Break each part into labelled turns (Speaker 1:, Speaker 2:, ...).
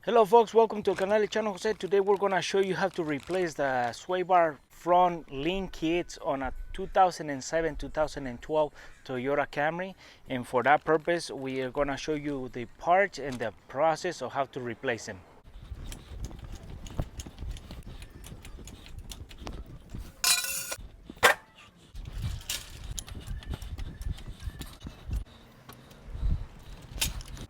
Speaker 1: Hello folks, welcome to Canal Channel Jose. Today we're gonna show you how to replace the sway bar front link kits on a 2007-2012 Toyota Camry, and for that purpose we are gonna show you the parts and the process of how to replace them.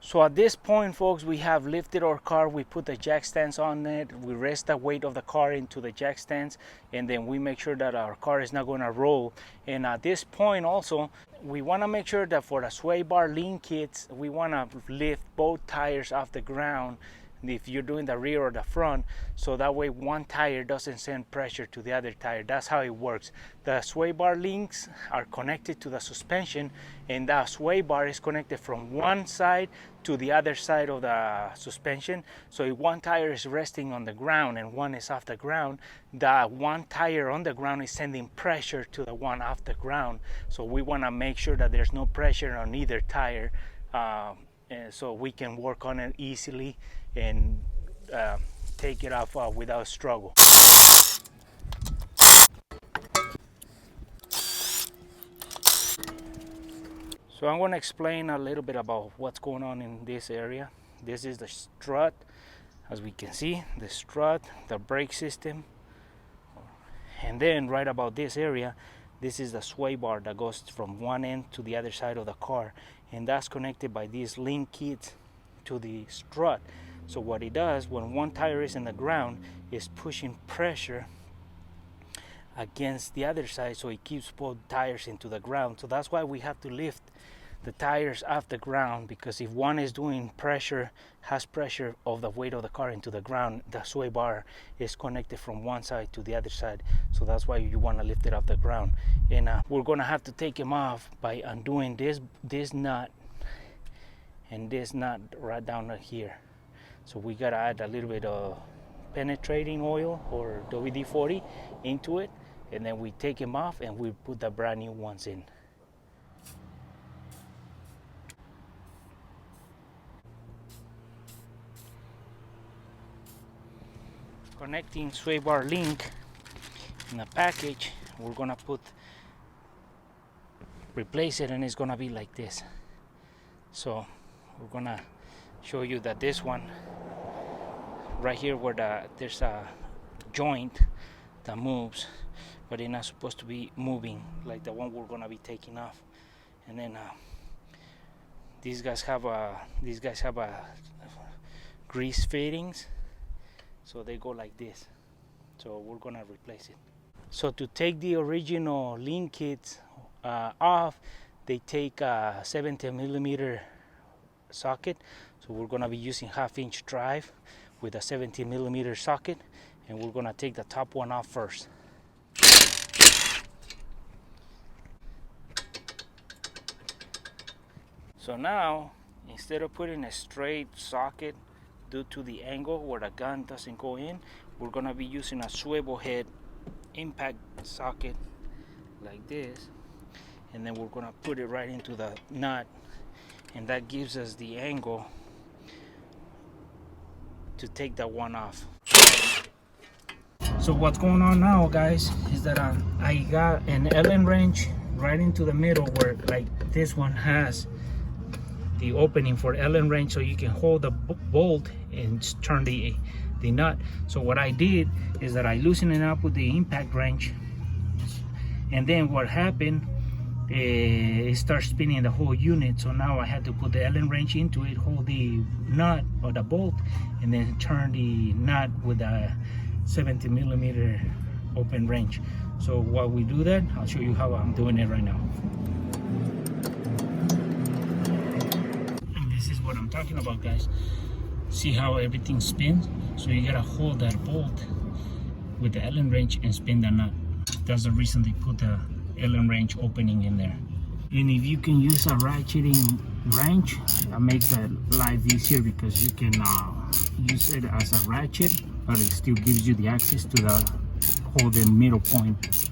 Speaker 1: So at this point, folks, we have lifted our car, we put the jack stands on it, we rest the weight of the car into the jack stands, and then we make sure that our car is not going to roll. And at this point also, we want to make sure that for the sway bar link kits, we want to lift both tires off the ground if you're doing the rear or the front, so that way one tire doesn't send pressure to the other tire. That's how it works. The sway bar links are connected to the suspension, and the sway bar is connected from one side to the other side of the suspension. So if one tire is resting on the ground and one is off the ground, the one tire on the ground is sending pressure to the one off the ground. So we want to make sure that there's no pressure on either tire, so we can work on it easily and take it off without struggle. So I'm going to explain a little bit about what's going on in this area. This is the strut, as we can see, the strut, the brake system, and then right about this area, this is the sway bar that goes from one end to the other side of the car, and that's connected by these link kits to the strut. So what it does when one tire is in the ground is pushing pressure against the other side, so it keeps both tires into the ground. So that's why we have to lift the tires off the ground, because if one is doing pressure, has pressure of the weight of the car into the ground, the sway bar is connected from one side to the other side. So that's why you want to lift it off the ground. And we're gonna have to take them off by undoing this nut and this nut right down here. So we gotta add a little bit of penetrating oil or WD-40 into it, and then we take them off and we put the brand new ones in. Connecting sway bar link in a package, we're gonna replace it, and it's gonna be like this. So we're gonna show you that this one right here, where there's a joint that moves, but it's not supposed to be moving like the one we're gonna be taking off. And then these guys have a grease fittings, so they go like this. So we're gonna replace it. So to take the original link kits off, they take a 70mm socket. So we're gonna be using 1/2-inch drive with a 70mm socket, and we're gonna take the top one off first. So now, instead of putting a straight socket due to the angle where the gun doesn't go in, we're gonna be using a swivel head impact socket like this, and then we're gonna put it right into the nut, and that gives us the angle to take that one off. So what's going on now, guys, is that I got an Allen wrench right into the middle, where like this one has the opening for Allen wrench, so you can hold the bolt and turn the nut. So what I did is that I loosened it up with the impact wrench, and then what happened, it starts spinning the whole unit. So now I had to put the Allen wrench into it, hold the nut or the bolt, and then turn the nut with a 70mm open wrench. So while we do that, I'll show you how I'm doing it right now. And this is what I'm talking about, guys. See how everything spins? So you gotta hold that bolt with the Allen wrench and spin the nut. That's the reason they put the Allen wrench opening in there. And if you can use a ratcheting wrench, that makes the life easier, because you can use it as a ratchet, but it still gives you the access to the holding middle point.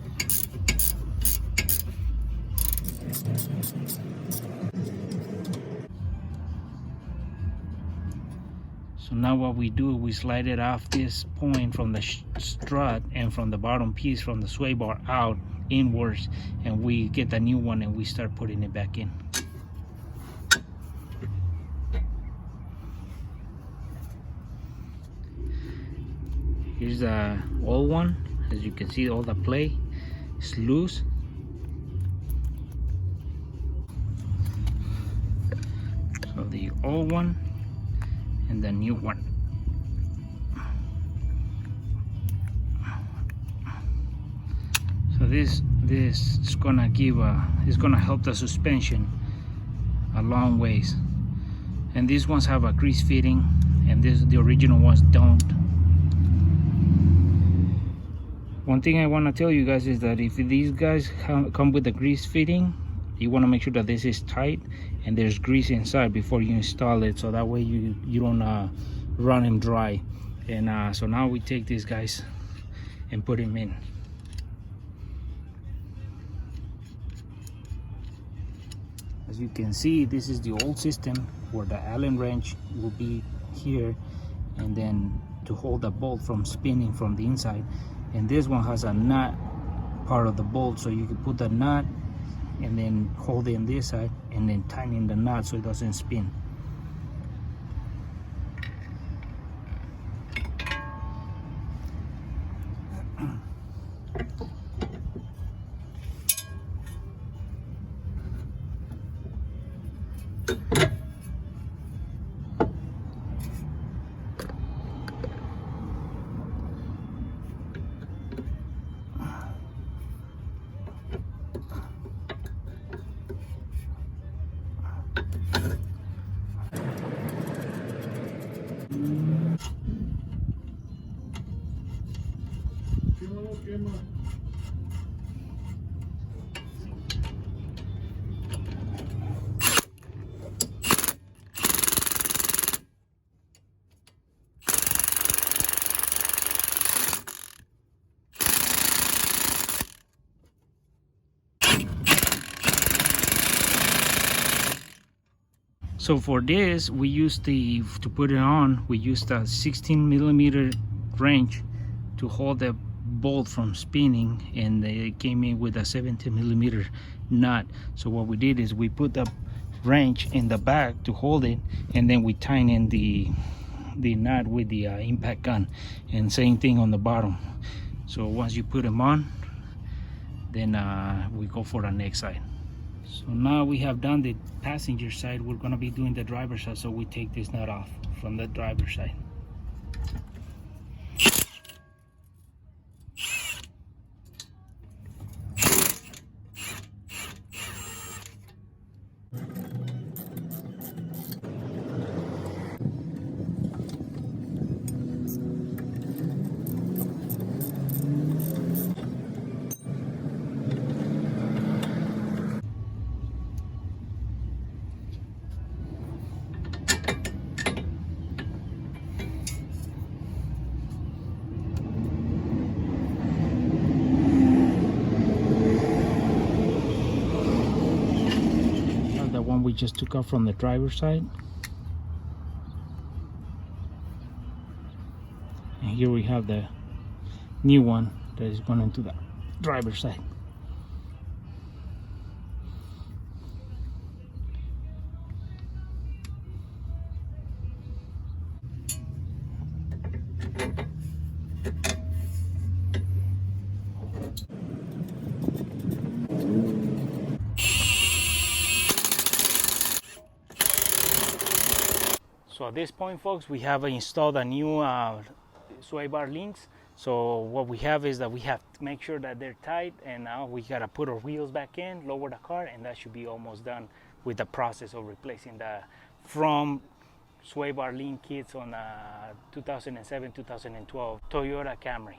Speaker 1: So now what we do, we slide it off this point from the strut and from the bottom piece from the sway bar out inwards, and we get the new one and we start putting it back in. Here's the old one. As you can see, all the play is loose. So the old one and the new one. So this is gonna give it's gonna help the suspension a long ways. And these ones have a grease fitting, and the original ones don't. One thing I want to tell you guys is that if these guys come with a grease fitting, you want to make sure that this is tight and there's grease inside before you install it, so that way you don't run them dry. And so now we take these guys and put them in. As you can see, this is the old system where the Allen wrench will be here, and then to hold the bolt from spinning from the inside. And this one has a nut part of the bolt, so you can put the nut and then hold it on this side and then tighten the knot so it doesn't spin. So for this, we used to put it on, we used a 16mm wrench to hold the bolt from spinning, and it came in with a 17mm nut. So what we did is we put the wrench in the back to hold it, and then we tighten in the nut with the impact gun, and same thing on the bottom. So once you put them on, then we go for the next side. So now we have done the passenger side, we're going to be doing the driver's side. So we take this nut off from the driver's side. We just took off from the driver's side, and here we have the new one that is going into the driver's side. So at this point, folks, we have installed a new sway bar links. So what we have is that we have to make sure that they're tight, and now we gotta put our wheels back in, lower the car, and that should be almost done with the process of replacing the front sway bar link kits on a 2007-2012 Toyota Camry.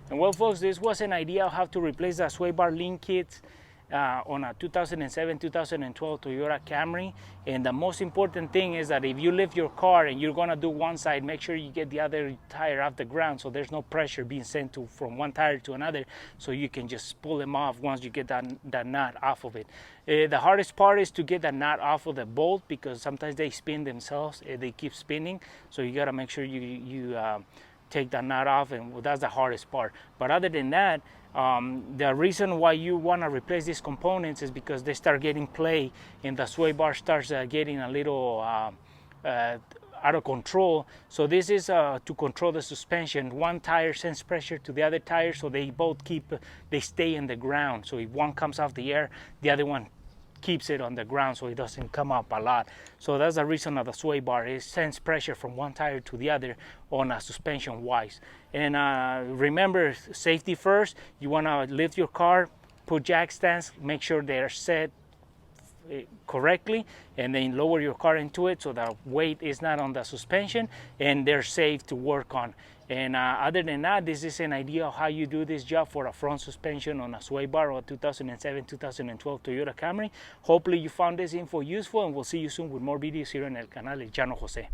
Speaker 1: And well, folks, this was an idea of how to replace the sway bar link kits on a 2007-2012 Toyota Camry. And the most important thing is that if you lift your car and you're gonna do one side, make sure you get the other tire off the ground so there's no pressure being sent from one tire to another, so you can just pull them off once you get that nut off of it. The hardest part is to get the nut off of the bolt, because sometimes they spin themselves, they keep spinning, so you gotta make sure you take the nut off, and that's the hardest part. But other than that, the reason why you want to replace these components is because they start getting play and the sway bar starts getting a little out of control. So this is to control the suspension. One tire sends pressure to the other tire, so they both they stay in the ground. So if one comes off the air, the other one keeps it on the ground so it doesn't come up a lot. So that's the reason of the sway bar. It sends pressure from one tire to the other on a suspension wise. And remember, safety first. You want to lift your car, put jack stands, make sure they're set correctly, and then lower your car into it so the weight is not on the suspension and they're safe to work on. And other than that, this is an idea of how you do this job for a front suspension on a sway bar or a 2007-2012 Toyota Camry. Hopefully you found this info useful, and we'll see you soon with more videos here on El Canal El Llano Jose.